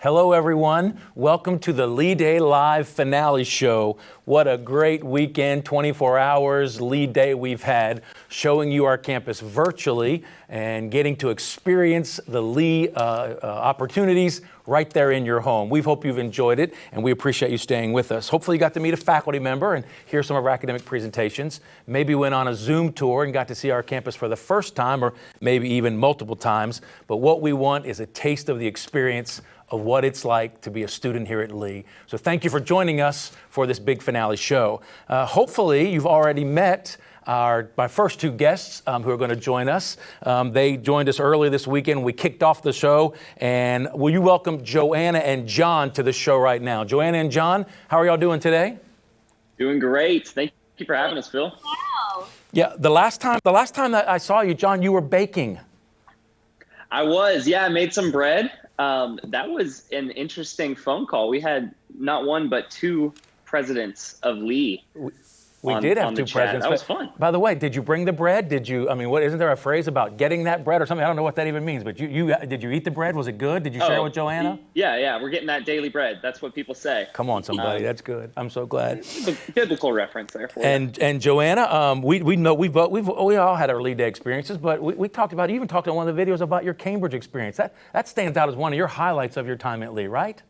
Hello, everyone. Welcome to the Lee Day Live finale show. What a great weekend, 24 hours Lee Day we've had, showing you our campus virtually and getting to experience the Lee opportunities right there in your home. We hope you've enjoyed it, and we appreciate you staying with us. Hopefully you got to meet a faculty member and hear some of our academic presentations. Maybe went on a Zoom tour and got to see our campus for the first time, or maybe even multiple times. But what we want is a taste of the experience of what it's like to be a student here at Lee. So thank you for joining us for this big finale show. Hopefully you've already met my first two guests who are going to join us. They joined us early this weekend. We kicked off the show. And will you welcome Joanna and John to the show right now? Joanna and John, how are y'all doing today? Doing great. Thank you for having us, Phil. Wow. Yeah, the last time that I saw you, John, you were baking. I was, I made some bread. That was an interesting phone call. We had not one, but two presidents of Lee. We did have two presidents. That was fun. By the way, did you bring the bread? Isn't there a phrase about getting that bread or something? I don't know what that even means, but did you eat the bread? Was it good? Did you share it with Joanna? Yeah, we're getting that daily bread. That's what people say. Come on, somebody, that's good. I'm so glad. Biblical reference there for you. And Joanna, we know we all had our Lee Day experiences, but we talked about, you even talked in one of the videos about your Cambridge experience. That stands out as one of your highlights of your time at Lee, right?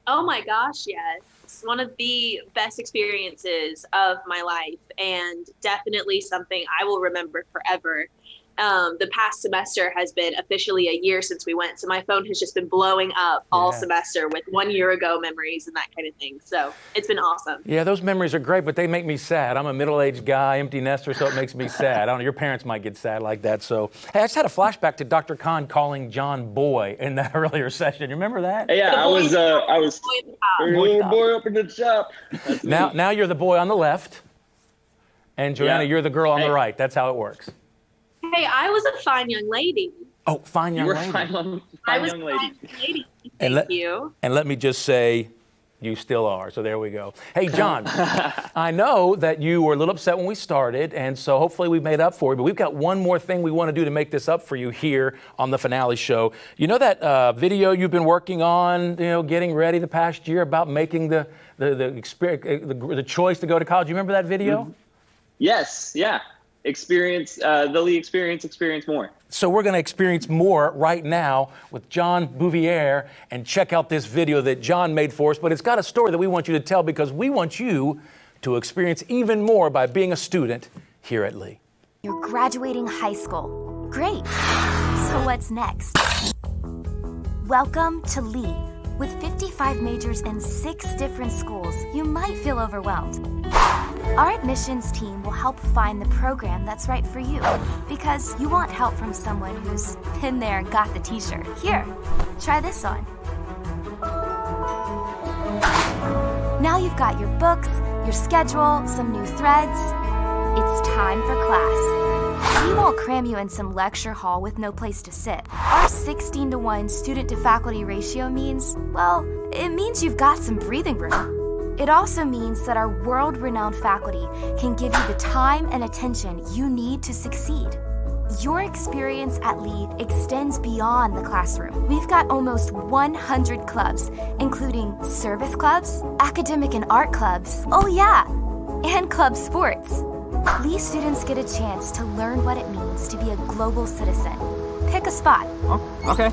Oh my gosh, yes. One of the best experiences of my life, and definitely something I will remember forever. The past semester has been officially a year since we went, so my phone has just been blowing up all semester with 1 year ago memories and that kind of thing. So it's been awesome. Yeah, those memories are great, but they make me sad. I'm a middle-aged guy, empty nester, so it makes me sad. I don't know, your parents might get sad like that. So, hey, I just had a flashback to Dr. Khan calling John boy in that earlier session. You remember that? Yeah, I was boy up in the shop. Now you're the boy on the left, and Joanna, you're the girl on the right. That's how it works. Hey, I was a fine young lady. Oh, fine young lady. I was a fine young lady. Thank you. And let me just say, you still are. So there we go. Hey, John, I know that you were a little upset when we started, and so hopefully we made up for you. But we've got one more thing we want to do to make this up for you here on the finale show. You know that video you've been working on, getting ready the past year about making the choice to go to college? You remember that video? Mm-hmm. Yes. Yeah. Experience the Lee experience more. So we're going to experience more right now with John Bouvier, and check out this video that John made for us. But it's got a story that we want you to tell, because we want you to experience even more by being a student here at Lee. You're graduating high school. Great. So what's next? Welcome to Lee. With 55 majors and 6 different schools, you might feel overwhelmed. Our admissions team will help find the program that's right for you, because you want help from someone who's been there and got the t-shirt. Here, try this on. Now you've got your books, your schedule, some new threads. It's time for class. We won't cram you in some lecture hall with no place to sit. Our 16-to-1 student-to-faculty ratio means, well, it means you've got some breathing room. It also means that our world-renowned faculty can give you the time and attention you need to succeed. Your experience at Lee extends beyond the classroom. We've got almost 100 clubs, including service clubs, academic and art clubs, and club sports. Lee students get a chance to learn what it means to be a global citizen. Pick a spot. Oh, okay.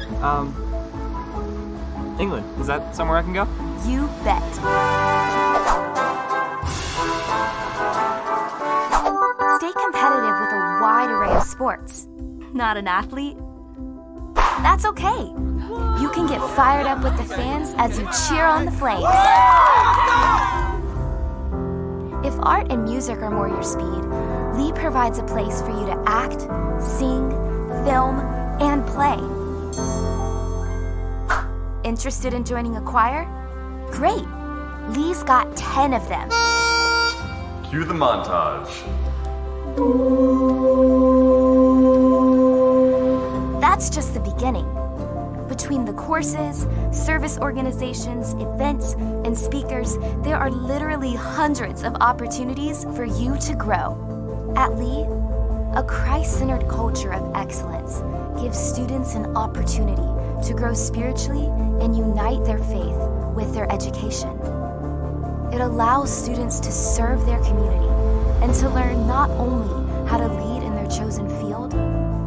England. Is that somewhere I can go? You bet. Stay competitive with a wide array of sports. Not an athlete? That's okay. You can get fired up with the fans as you cheer on the Flames. If art and music are more your speed, Lee provides a place for you to act, sing, film, and play. Interested in joining a choir? Great! Lee's got 10 of them. Cue the montage. That's just the beginning. Between the courses, service organizations, events, and speakers, there are literally hundreds of opportunities for you to grow. At Lee, a Christ-centered culture of excellence gives students an opportunity to grow spiritually and unite their faith with their education. It allows students to serve their community and to learn not only how to lead in their chosen field,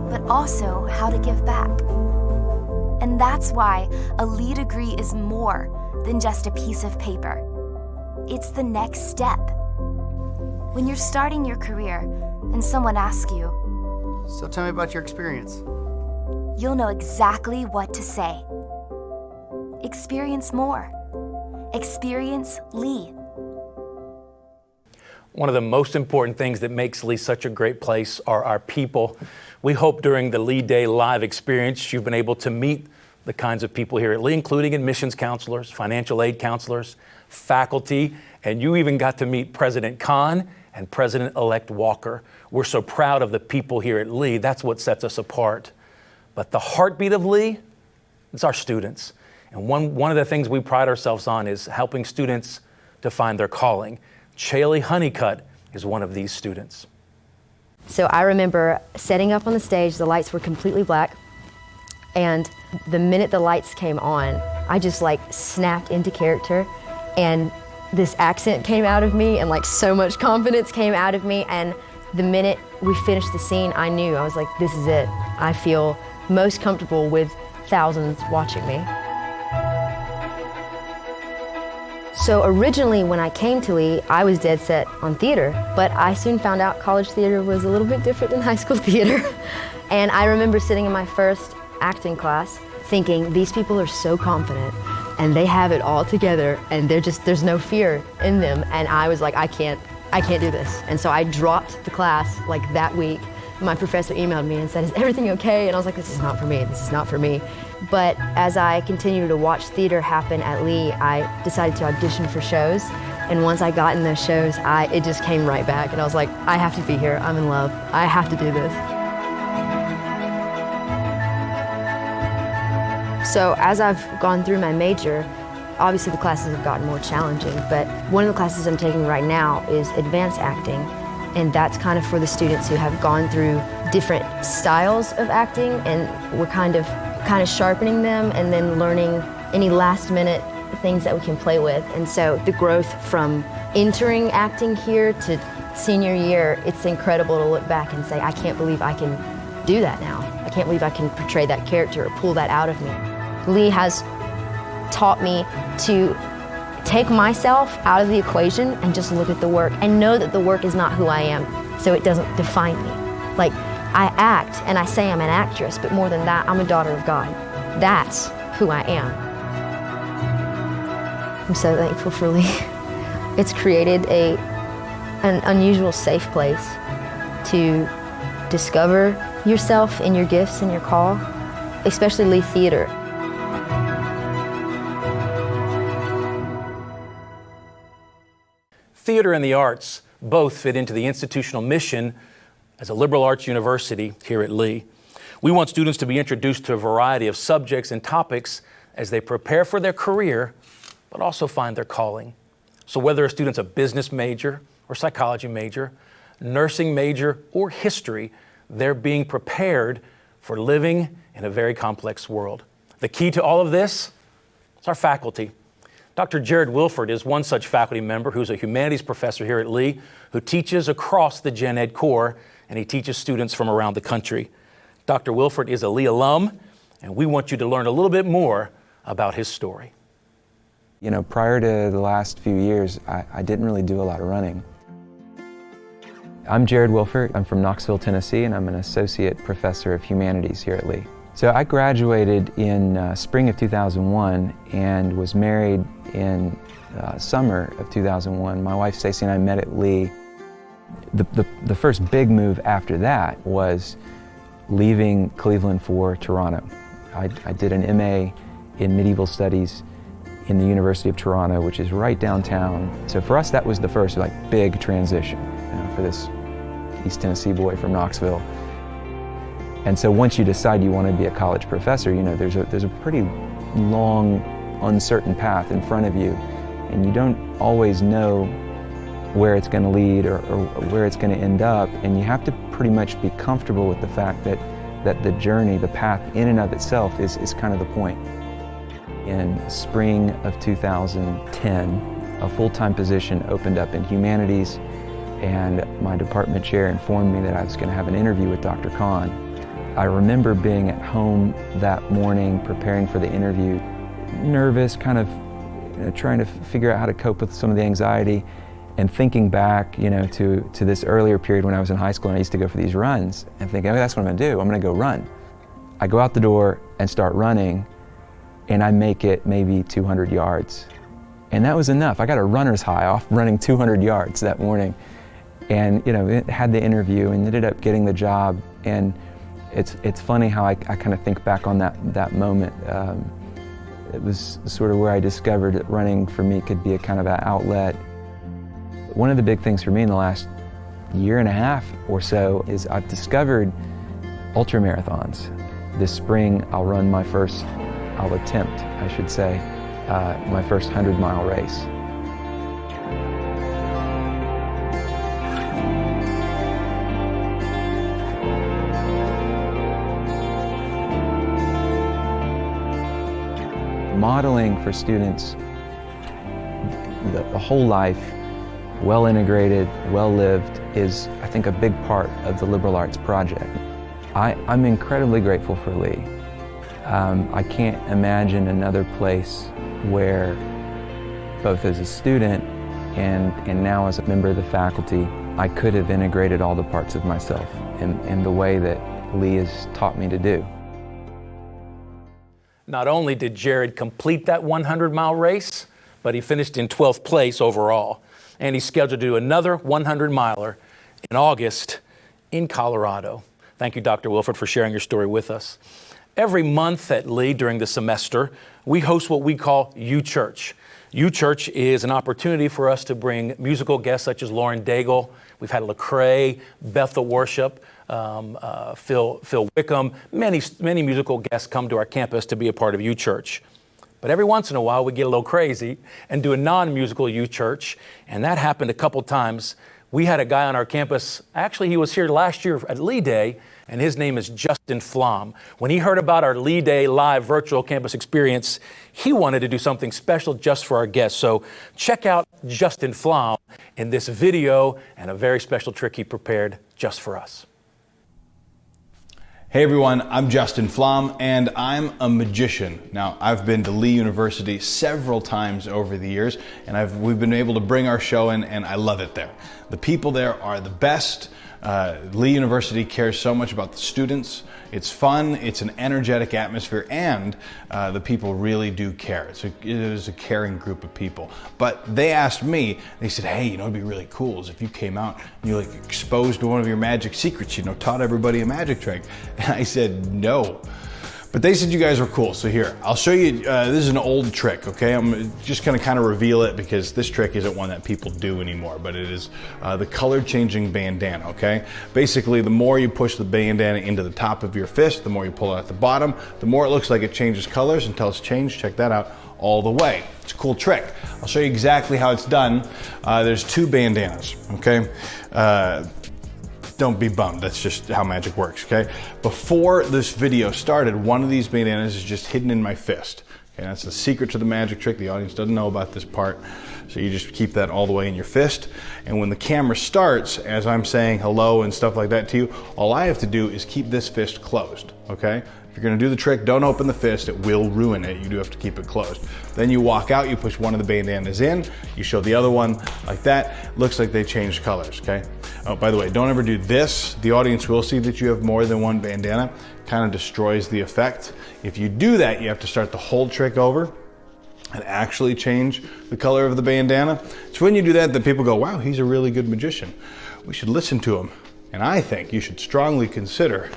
but also how to give back. And that's why a Lee degree is more than just a piece of paper. It's the next step. When you're starting your career and someone asks you, "So tell me about your experience." you'll know exactly what to say. Experience more. Experience Lee. One of the most important things that makes Lee such a great place are our people. We hope during the Lee Day Live experience you've been able to meet the kinds of people here at Lee, including admissions counselors, financial aid counselors, faculty, and you even got to meet President Kahn and President-elect Walker. We're so proud of the people here at Lee. That's what sets us apart. But the heartbeat of Lee, it's our students. And one of the things we pride ourselves on is helping students to find their calling. Chaley Honeycutt is one of these students. So I remember setting up on the stage, the lights were completely black, and the minute the lights came on, I just like snapped into character, and this accent came out of me, and like so much confidence came out of me, and the minute we finished the scene, I knew, I was like, this is it. I feel most comfortable with thousands watching me. So originally when I came to Lee, I was dead set on theater, but I soon found out college theater was a little bit different than high school theater. And I remember sitting in my first acting class thinking, these people are so confident and they have it all together and there's no fear in them. And I was like, I can't do this. And so I dropped the class like that week. My professor emailed me and said, is everything okay? And I was like, this is not for me, this is not for me. But as I continued to watch theater happen at Lee, I decided to audition for shows. And once I got in those shows, it just came right back. And I was like, I have to be here, I'm in love, I have to do this. So as I've gone through my major, obviously the classes have gotten more challenging, but one of the classes I'm taking right now is advanced acting. And that's kind of for the students who have gone through different styles of acting, and we're kind of sharpening them and then learning any last minute things that we can play with. And so the growth from entering acting here to senior year, it's incredible to look back and say, I can't believe I can do that now. I can't believe I can portray that character or pull that out of me. Lee has taught me to take myself out of the equation and just look at the work and know that the work is not who I am, so it doesn't define me. Like, I act and I say I'm an actress, but more than that, I'm a daughter of God. That's who I am. I'm so thankful for Lee. It's created an unusual safe place to discover yourself and your gifts and your call, especially Lee Theater. Theater and the arts both fit into the institutional mission as a liberal arts university here at Lee. We want students to be introduced to a variety of subjects and topics as they prepare for their career, but also find their calling. So whether a student's a business major or psychology major, nursing major or history, they're being prepared for living in a very complex world. The key to all of this is our faculty. Dr. Jared Wilford is one such faculty member who's a humanities professor here at Lee who teaches across the Gen Ed Corps, and he teaches students from around the country. Dr. Wilford is a Lee alum, and we want you to learn a little bit more about his story. You know, prior to the last few years, I didn't really do a lot of running. I'm Jared Wilford. I'm from Knoxville, Tennessee, and I'm an associate professor of humanities here at Lee. So I graduated in spring of 2001 and was married in summer of 2001. My wife Stacey and I met at Lee. The first big move after that was leaving Cleveland for Toronto. I did an MA in medieval studies in the University of Toronto, which is right downtown. So for us, that was the first big transition, for this East Tennessee boy from Knoxville. And so once you decide you want to be a college professor, there's a pretty long, uncertain path in front of you, and you don't always know where it's going to lead or where it's going to end up, and you have to pretty much be comfortable with the fact that that the journey, the path in and of itself is kind of the point. In spring of 2010, a full-time position opened up in humanities, and my department chair informed me that I was going to have an interview with Dr. Kahn. I remember being at home that morning preparing for the interview, nervous, kind of trying to figure out how to cope with some of the anxiety, and thinking back, to this earlier period when I was in high school and I used to go for these runs and thinking, oh, that's what I'm going to do. I'm going to go run. I go out the door and start running, and I make it maybe 200 yards. And that was enough. I got a runner's high off running 200 yards that morning. And had the interview and ended up getting the job. And it's funny how I kind of think back on that moment. It was sort of where I discovered that running for me could be a kind of an outlet. One of the big things for me in the last year and a half or so is I've discovered ultra marathons. This spring I'll attempt, I should say, my first 100-mile race. Modeling for students the whole life, well integrated, well lived, is, I think, a big part of the liberal arts project. I'm incredibly grateful for Lee. I can't imagine another place where, both as a student and now as a member of the faculty, I could have integrated all the parts of myself in the way that Lee has taught me to do. Not only did Jared complete that 100-mile race, but he finished in 12th place overall. And he's scheduled to do another 100-miler in August in Colorado. Thank you, Dr. Wilford, for sharing your story with us. Every month at Lee during the semester, we host what we call U-Church. U-Church is an opportunity for us to bring musical guests such as Lauren Daigle. We've had Lecrae, Bethel Worship, Phil Wickham. Many musical guests come to our campus to be a part of U-Church. But every once in a while, we get a little crazy and do a non-musical U-Church, and that happened a couple times. We had a guy on our campus, actually he was here last year at Lee Day, and his name is Justin Flom. When he heard about our Lee Day live virtual campus experience, he wanted to do something special just for our guests. So check out Justin Flom in this video and a very special trick he prepared just for us. Hey everyone, I'm Justin Flom and I'm a magician. Now, I've been to Lee University several times over the years, and we've been able to bring our show in, and I love it there. The people there are the best. Lee University cares so much about the students. It's fun, it's an energetic atmosphere, and the people really do care. It is a caring group of people. But they asked me, they said, hey, it'd be really cool is if you came out and you exposed one of your magic secrets, taught everybody a magic trick. And I said, no. But they said you guys were cool, so here, I'll show you, this is an old trick, okay? I'm just gonna kind of reveal it because this trick isn't one that people do anymore, but it is the color changing bandana, okay? Basically, the more you push the bandana into the top of your fist, the more you pull it at the bottom, the more it looks like it changes colors until it's changed, check that out, all the way. It's a cool trick. I'll show you exactly how it's done. There's two bandanas, okay? Don't be bummed, that's just how magic works, okay? Before this video started, one of these bandanas is just hidden in my fist. Okay, that's the secret to the magic trick. The audience doesn't know about this part. So you just keep that all the way in your fist. And when the camera starts, as I'm saying hello and stuff like that to you, all I have to do is keep this fist closed, okay? If you're gonna do the trick, don't open the fist, it will ruin it. You do have to keep it closed. Then you walk out, you push one of the bandanas in, you show the other one like that. Looks like they changed colors, okay? Oh, by the way, don't ever do this. The audience will see that you have more than one bandana. Kind of destroys the effect. If you do that, you have to start the whole trick over and actually change the color of the bandana. It's when you do that that people go, wow, he's a really good magician. We should listen to him. And I think you should strongly consider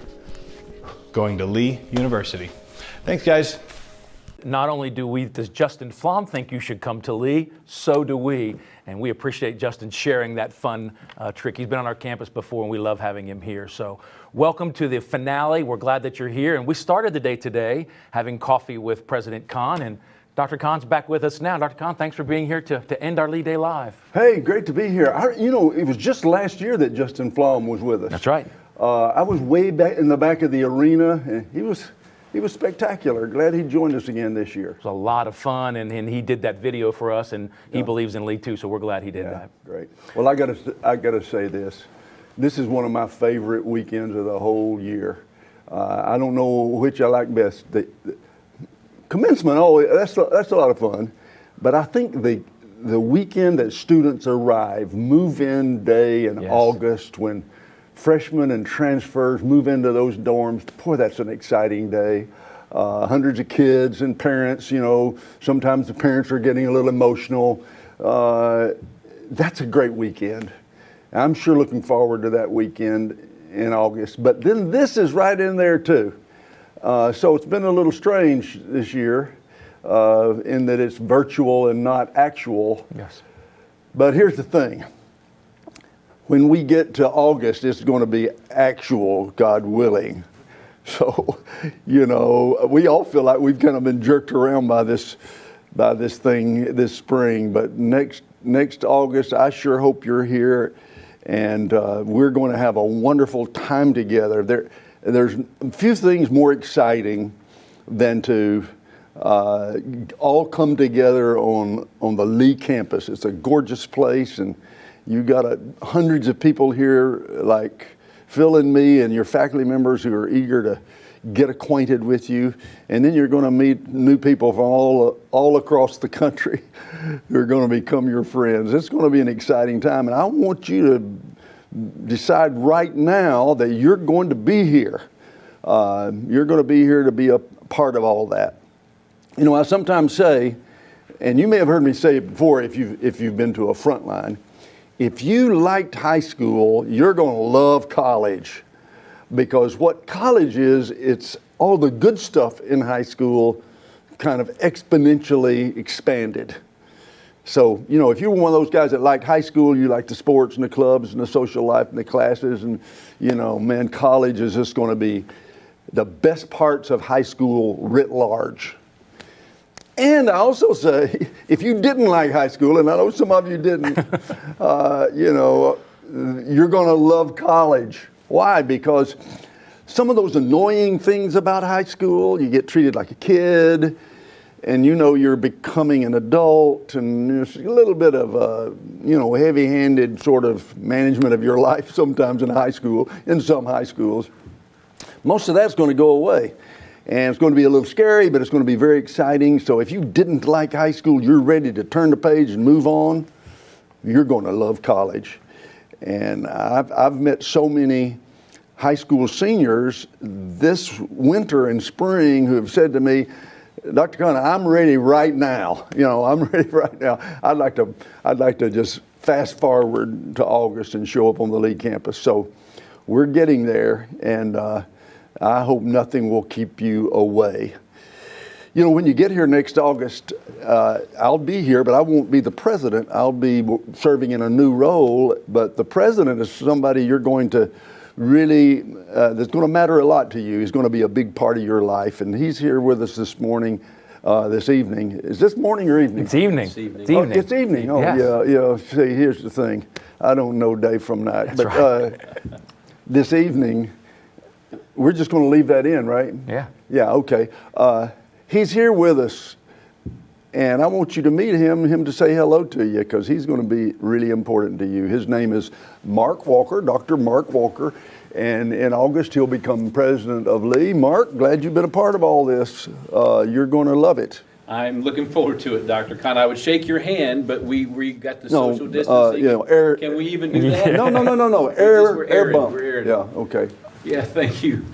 going to Lee University. Thanks, guys. Not only does Justin Flom think you should come to Lee, so do we. And we appreciate Justin sharing that fun trick. He's been on our campus before, and we love having him here. So welcome to the finale. We're glad that you're here. And we started the day today having coffee with President Kahn, and Dr. Kahn's back with us now. Dr. Kahn, thanks for being here to end our Lee Day Live. Hey, great to be here. It was just last year that Justin Flom was with us. That's right. I was way back in the back of the arena, and he was spectacular. Glad he joined us again this year. It was a lot of fun, and he did that video for us, and he believes in Lee too, so we're glad he did that. Great. Well, I gotta say this. This is one of my favorite weekends of the whole year. I don't know which I like best. The commencement, that's a lot of fun, but I think the weekend that students arrive, move-in day in August, when freshmen and transfers move into those dorms, boy, that's an exciting day. Hundreds of kids and parents, sometimes the parents are getting a little emotional. That's a great weekend. I'm sure looking forward to that weekend in August. But then this is right in there too. So it's been a little strange this year in that it's virtual and not actual. Yes. But here's the thing. When we get to August, it's going to be actual, God willing. So, we all feel like we've kind of been jerked around by this thing this spring. But next August, I sure hope you're here, and we're going to have a wonderful time together. There's a few things more exciting than to all come together on the Lee campus. It's a gorgeous place, and you got hundreds of people here like Phil and me and your faculty members who are eager to get acquainted with you. And then you're going to meet new people from all across the country who are going to become your friends. It's going to be an exciting time. And I want you to decide right now that you're going to be here. You're going to be here to be a part of all that. I sometimes say, and you may have heard me say it before if you've been to a front line, if you liked high school, you're going to love college, because what college is, it's all the good stuff in high school kind of exponentially expanded. So, if you were one of those guys that liked high school, you liked the sports and the clubs and the social life and the classes, and, college is just going to be the best parts of high school writ large. And I also say, if you didn't like high school, and I know some of you didn't, you're going to love college. Why? Because some of those annoying things about high school, you get treated like a kid, and you're becoming an adult, and there's a little bit of heavy-handed sort of management of your life sometimes in high school, in some high schools. Most of that's going to go away. And it's going to be a little scary, but it's going to be very exciting. So if you didn't like high school, you're ready to turn the page and move on, you're going to love college. And I've met so many high school seniors this winter and spring who have said to me, Dr. Kahn, I'm ready right now. I'm ready right now. I'd like to just fast forward to August and show up on the Lee campus. So we're getting there, and I hope nothing will keep you away. When you get here next August, I'll be here, but I won't be the president. I'll be serving in a new role, but the president is somebody you're going to really, that's going to matter a lot to you. He's going to be a big part of your life, and he's here with us this evening. Is this morning or evening? It's evening. It's evening. It's evening. Oh, yes. Yeah. See, here's the thing. I don't know day from night. That's right. This evening, we're just going to leave that in, right? Yeah. Yeah, okay. He's here with us, and I want you to meet him to say hello to you, because he's going to be really important to you. His name is Mark Walker, Dr. Mark Walker, and in August he'll become president of Lee. Mark, glad you've been a part of all this. You're going to love it. I'm looking forward to it, Dr. Kahn. I would shake your hand, but we got the social distancing. Air, can we even do that? No. Air bump. Yeah, okay. Yeah, thank you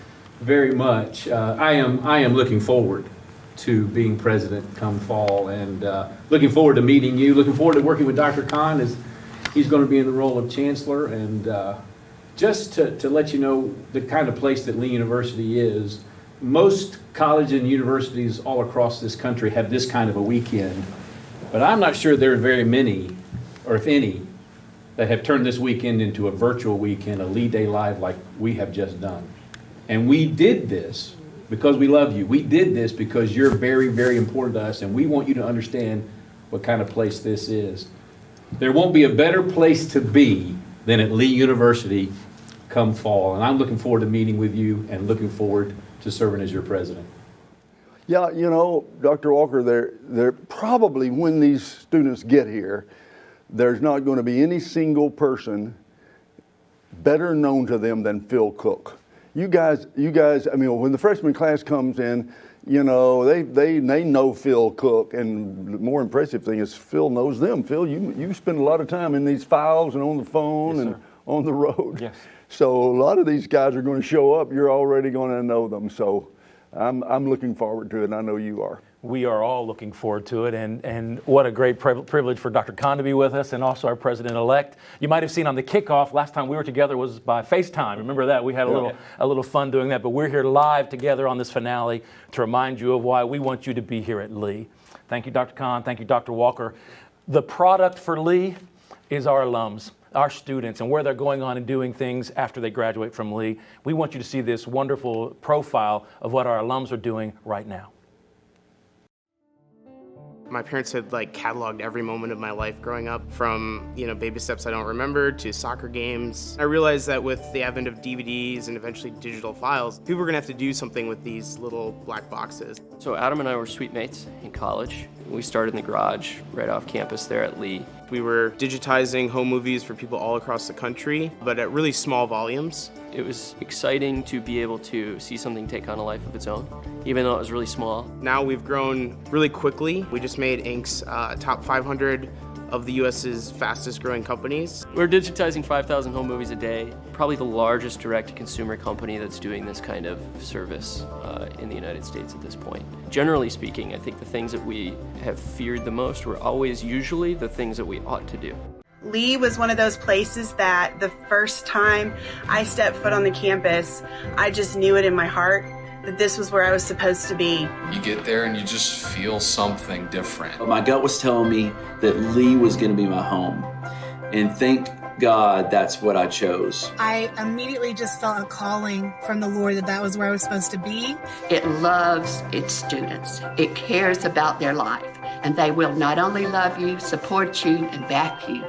very much. I am looking forward to being president come fall, and looking forward to meeting you, looking forward to working with Dr. Kahn as he's going to be in the role of chancellor, and just to let you know the kind of place that Lee University is. Most colleges and universities all across this country have this kind of a weekend, but I'm not sure there are very many, or if any, that have turned this weekend into a virtual weekend, a Lee Day Live like we have just done. And we did this because we love you. We did this because you're very, very important to us, and we want you to understand what kind of place this is. There won't be a better place to be than at Lee University come fall. And I'm looking forward to meeting with you and looking forward to serving as your president. Yeah, you know, Dr. Walker, they're probably, when these students get here, there's not going to be any single person better known to them than Phil Cook. You guys, I mean, when the freshman class comes in, you know, they know Phil Cook, and the more impressive thing is Phil knows them. Phil, you spend a lot of time in these files and on the phone and on the road. Yes. So a lot of these guys are going to show up. You're already going to know them. So I'm looking forward to it, and I know you are. We are all looking forward to it, and what a great privilege for Dr. Khan to be with us, and also our president-elect. You might have seen on the kickoff, last time we were together was by FaceTime. Remember that? We had a little fun doing that, but we're here live together on this finale to remind you of why we want you to be here at Lee. Thank you, Dr. Khan. Thank you, Dr. Walker. The product for Lee is our alums, our students, and where they're going on and doing things after they graduate from Lee. We want you to see this wonderful profile of what our alums are doing right now. My parents had cataloged every moment of my life growing up, from baby steps I don't remember to soccer games. I realized that with the advent of DVDs and eventually digital files, people were gonna have to do something with these little black boxes. So Adam and I were suite mates in college. We started in the garage right off campus there at Lee. We were digitizing home movies for people all across the country, but at really small volumes. It was exciting to be able to see something take on a life of its own, even though it was really small. Now we've grown really quickly. We just made Inc.'s top 500 of the U.S.'s fastest growing companies. We're digitizing 5,000 home movies a day, probably the largest direct-to-consumer company that's doing this kind of service in the United States at this point. Generally speaking, I think the things that we have feared the most were always usually the things that we ought to do. Lee was one of those places that the first time I stepped foot on the campus, I just knew it in my heart that this was where I was supposed to be. You get there and you just feel something different. My gut was telling me that Lee was going to be my home, and thank God that's what I chose. I immediately just felt a calling from the Lord that was where I was supposed to be. It loves its students. It cares about their life, and they will not only love you, support you, and back you,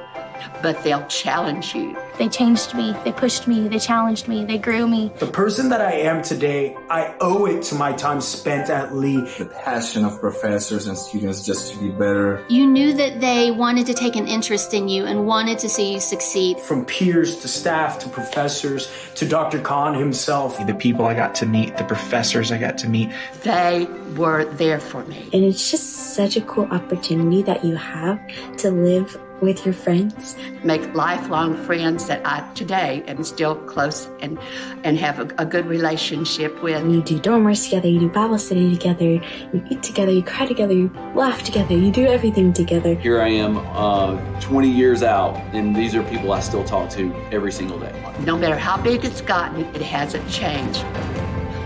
but they'll challenge you. They changed me, they pushed me, they challenged me, they grew me. The person that I am today, I owe it to my time spent at Lee. The passion of professors and students just to be better. You knew that they wanted to take an interest in you and wanted to see you succeed. From peers to staff to professors to Dr. Khan himself. The people I got to meet, the professors I got to meet. They were there for me. And it's just such a cool opportunity that you have to live with your friends. Make lifelong friends that I today am still close and have a good relationship with. You do dormers together, you do Bible study together, you eat together, you cry together, you laugh together, you do everything together. Here I am 20 years out, and these are people I still talk to every single day. No matter how big it's gotten, it hasn't changed.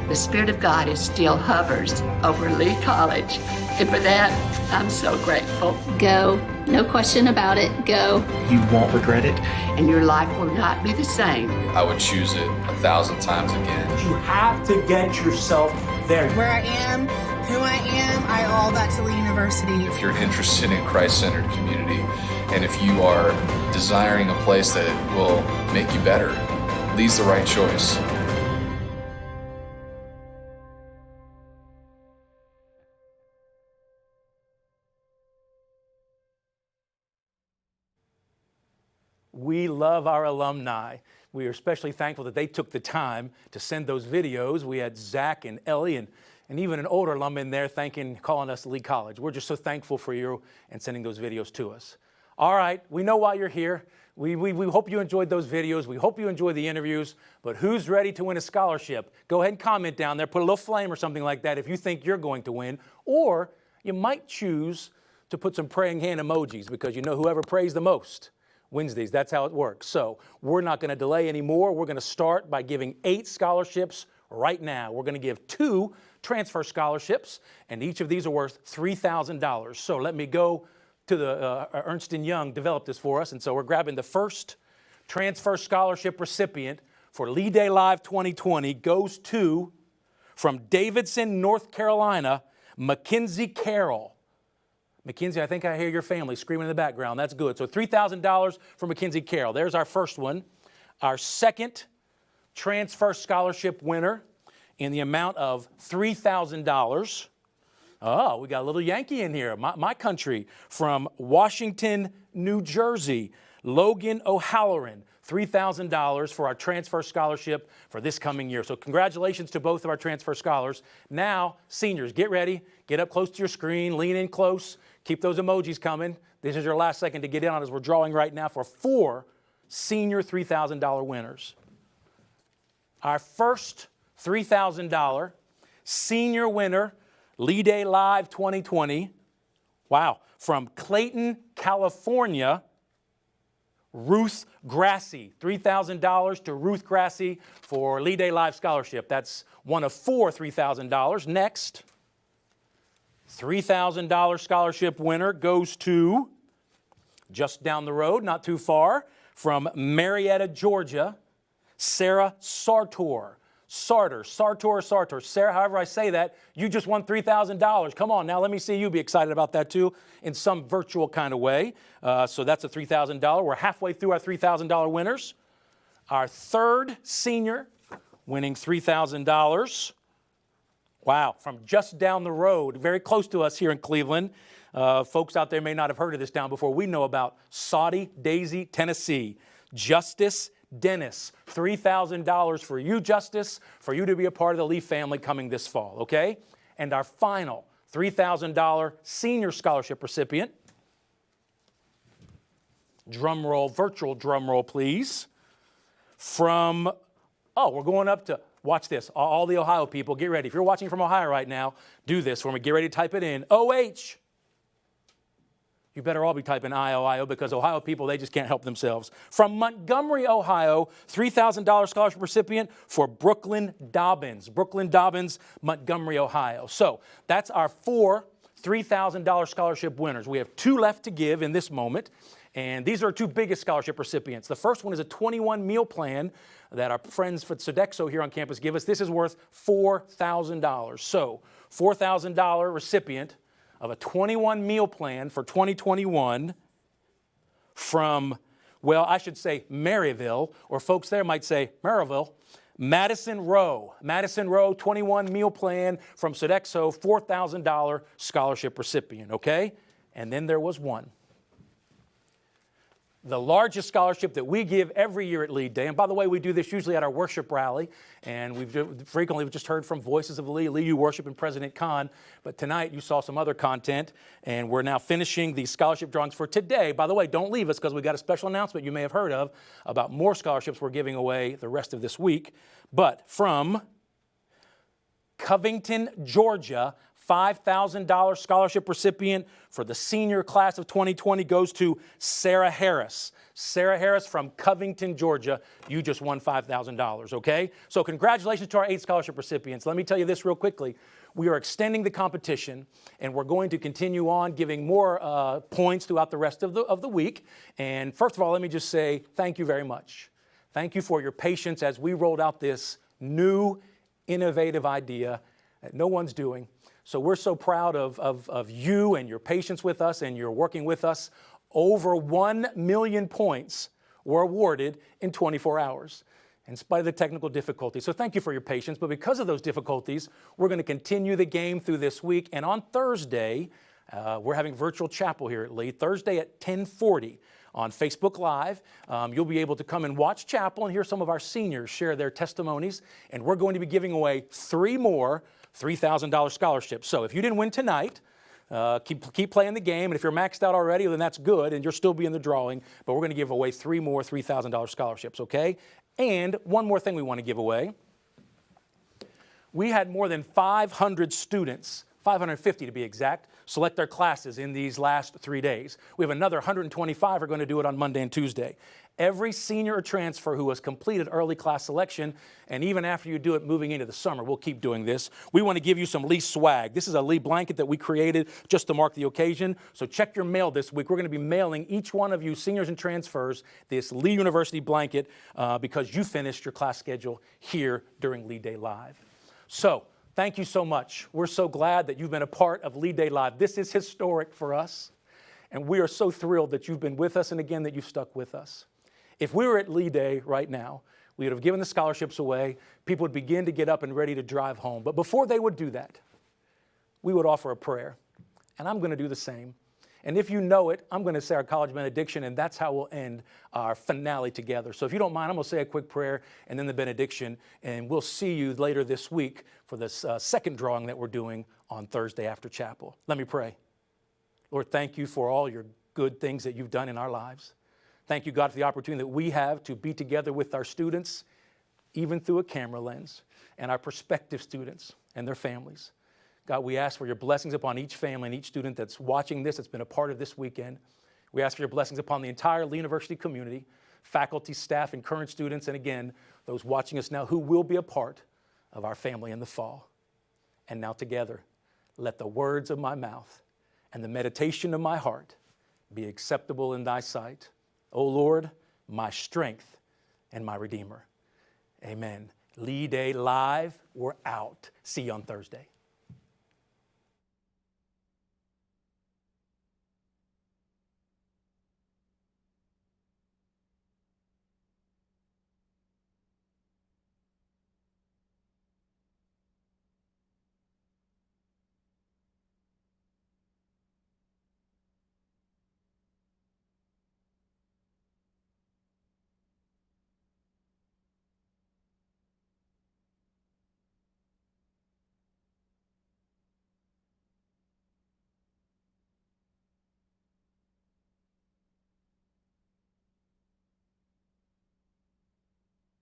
The Spirit of God is still hovers over Lee College, and for that, I'm so grateful. Go. No question about it. Go. You won't regret it. And your life will not be the same. I would choose it 1,000 times again. You have to get yourself there. Where I am, who I am, I owe that to Lee University. If you're interested in Christ-centered community, and if you are desiring a place that will make you better, Lee's the right choice. We love our alumni. We are especially thankful that they took the time to send those videos. We had Zach and Ellie and even an older alum in there calling us Lee College. We're just so thankful for you and sending those videos to us. All right, we know why you're here. We hope you enjoyed those videos. We hope you enjoyed the interviews. But who's ready to win a scholarship? Go ahead and comment down there. Put a little flame or something like that if you think you're going to win. Or you might choose to put some praying hand emojis, because you know whoever prays the most Wednesdays. That's how it works. So we're not going to delay anymore. We're going to start by giving 8 scholarships right now. We're going to give 2 transfer scholarships, and each of these are worth $3,000. So let me go to the Ernst & Young developed this for us. And so we're grabbing the first transfer scholarship recipient for Lee Day Live 2020 goes to, from Davidson, North Carolina, Mackenzie Carroll. Mackenzie, I think I hear your family screaming in the background. That's good. So $3,000 for Mackenzie Carroll. There's our first one. Our second transfer scholarship winner in the amount of $3,000. Oh, we got a little Yankee in here, my country, from Washington, New Jersey, Logan O'Halloran, $3,000 for our transfer scholarship for this coming year. So congratulations to both of our transfer scholars. Now, seniors, get ready, get up close to your screen, lean in close, keep those emojis coming. This is your last second to get in on as we're drawing right now for 4 senior $3,000 winners. Our first $3,000 senior winner, Lee Day Live 2020, wow, from Clayton, California, Ruth Grassi, $3,000 to Ruth Grassi for Lee Day Live Scholarship. That's one of 4 $3,000. Next, $3,000 scholarship winner goes to, just down the road, not too far, from Marietta, Georgia, Sarah Sartor. Sartor. Sarah, however I say that, you just won $3,000. Come on, now let me see you be excited about that too in some virtual kind of way. So that's a $3,000. We're halfway through our $3,000 winners. Our third senior winning $3,000. Wow, from just down the road, very close to us here in Cleveland. Folks out there may not have heard of this town before. We know about Saudi Daisy, Tennessee. Justice Dennis, $3,000 for you, Justice, for you to be a part of the Lee family coming this fall, okay? And our final $3,000 senior scholarship recipient, drum roll, virtual drum roll, please, from, we're going up to, watch this, all the Ohio people, get ready. If you're watching from Ohio right now, do this for me. Get ready to type it in. OH. You better all be typing Ohio because Ohio people, they just can't help themselves. From Montgomery, Ohio, $3,000 scholarship recipient for Brooklyn Dobbins. Brooklyn Dobbins, Montgomery, Ohio. So that's our 4 $3,000 scholarship winners. We have 2 left to give in this moment. And these are our 2 biggest scholarship recipients. The first one is a 21 meal plan that our friends at Sodexo here on campus give us. This is worth $4,000. So $4,000 recipient of a 21 meal plan for 2021 from, well, I should say Maryville, or folks there might say Maryville, Madison Rowe. Madison Rowe, 21 meal plan from Sodexo, $4,000 scholarship recipient, okay? And then there was one. The largest scholarship that we give every year at Lead Day, and by the way, we do this usually at our worship rally, and we've just heard from Voices of Lee, Lee U Worship and President Kahn, but tonight you saw some other content, and we're now finishing the scholarship drawings for today. By the way, don't leave us because we got a special announcement you may have heard of about more scholarships we're giving away the rest of this week. But from Covington, Georgia, $5,000 scholarship recipient for the senior class of 2020 goes to Sarah Harris. Sarah Harris from Covington, Georgia. You just won $5,000, okay? So congratulations to our 8 scholarship recipients. Let me tell you this real quickly. We are extending the competition, and we're going to continue on giving more points throughout the rest of the week. And first of all, let me just say thank you very much. Thank you for your patience as we rolled out this new, innovative idea that no one's doing. So we're so proud of you and your patience with us and your working with us. Over 1 million points were awarded in 24 hours in spite of the technical difficulties. So thank you for your patience. But because of those difficulties, we're going to continue the game through this week. And on Thursday, we're having virtual chapel here at Lee. Thursday at 10:40 on Facebook Live. You'll be able to come and watch chapel and hear some of our seniors share their testimonies. And we're going to be giving away 3 more $3,000 scholarships. So if you didn't win tonight, keep playing the game. And if you're maxed out already, then that's good, and you'll still be in the drawing. But we're going to give away 3 more $3,000 scholarships, okay? And one more thing we want to give away. We had more than 500 students, 550 to be exact, select their classes in these last 3 days. We have another 125 are going to do it on Monday and Tuesday. Every senior or transfer who has completed early class selection, and even after you do it moving into the summer, we'll keep doing this. We want to give you some Lee swag. This is a Lee blanket that we created just to mark the occasion. So check your mail this week. We're going to be mailing each one of you seniors and transfers this Lee University blanket because you finished your class schedule here during Lee Day Live. So thank you so much. We're so glad that you've been a part of Lee Day Live. This is historic for us, and we are so thrilled that you've been with us and again that you've stuck with us. If we were at Lee Day right now, We would have given the scholarships away. People would begin to get up and ready to drive home. But before they would do that, we would offer a prayer. And I'm going to do the same. And if you know it, I'm going to say our college benediction, and that's how we'll end our finale together. So if you don't mind, I'm going to say a quick prayer and then the benediction, and we'll see you later this week for this second drawing that we're doing on Thursday after chapel. Let me pray. Lord, thank you for all your good things that you've done in our lives. Thank you, God, for the opportunity that we have to be together with our students, even through a camera lens, and our prospective students and their families. God, we ask for your blessings upon each family and each student that's watching this, that's been a part of this weekend. We ask for your blessings upon the entire Lee University community, faculty, staff, and current students, and again, those watching us now who will be a part of our family in the fall. And now together, let the words of my mouth and the meditation of my heart be acceptable in thy sight. O Lord, my strength and my Redeemer. Amen. Lee Day Live, we're out. See you on Thursday.